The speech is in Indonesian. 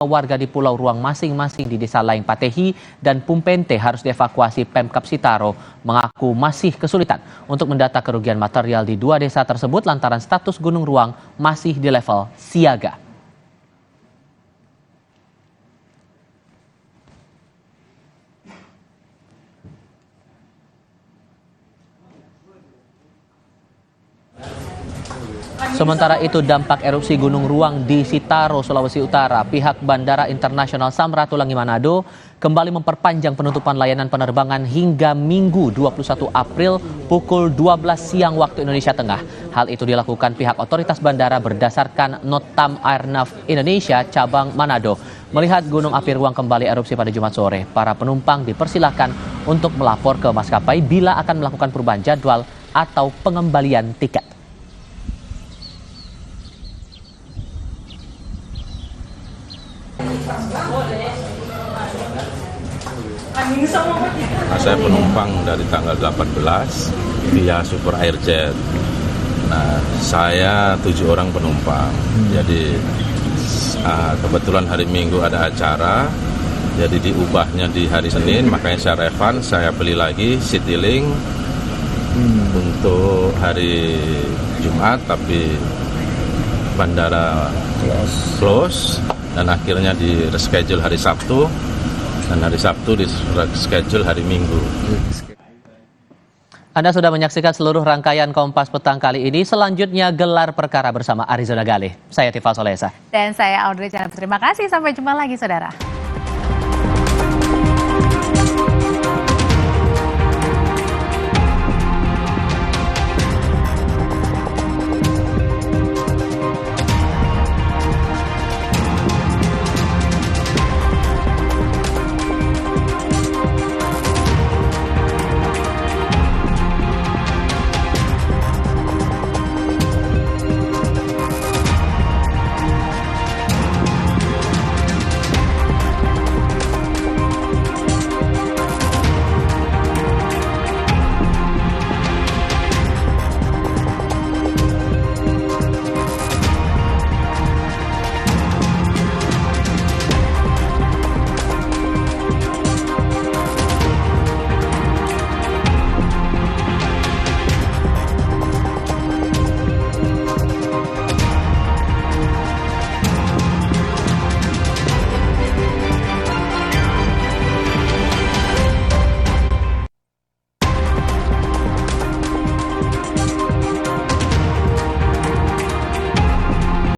warga di Pulau Ruang masing-masing di Desa Laing Patehi dan Pumpente harus dievakuasi. Pemkab Sitaro mengaku masih kesulitan untuk mendata kerugian material di dua desa tersebut lantaran status Gunung Ruang masih di level siaga. Sementara itu, dampak erupsi Gunung Ruang di Sitaro, Sulawesi Utara, pihak Bandara Internasional Samratulangi Manado kembali memperpanjang penutupan layanan penerbangan hingga Minggu 21 April pukul 12 siang waktu Indonesia Tengah. Hal itu dilakukan pihak otoritas bandara berdasarkan Notam Airnav Indonesia cabang Manado. Melihat Gunung Api Ruang kembali erupsi pada Jumat sore, para penumpang dipersilakan untuk melapor ke maskapai bila akan melakukan perubahan jadwal atau pengembalian tiket. Saya penumpang dari tanggal 18 via Super Airjet. Nah, saya 7 orang penumpang. Jadi kebetulan hari Minggu ada acara, jadi diubahnya di hari Senin, makanya saya refund, saya beli lagi Citylink untuk hari Jumat, tapi bandara close dan akhirnya di reschedule hari Sabtu. Dan hari Sabtu di schedule hari Minggu. Anda sudah menyaksikan seluruh rangkaian Kompas Petang kali ini. Selanjutnya gelar perkara bersama Arizona Galih. Saya Tifal Solesa. Dan saya Audrey Chandra. Terima kasih. Sampai jumpa lagi, saudara.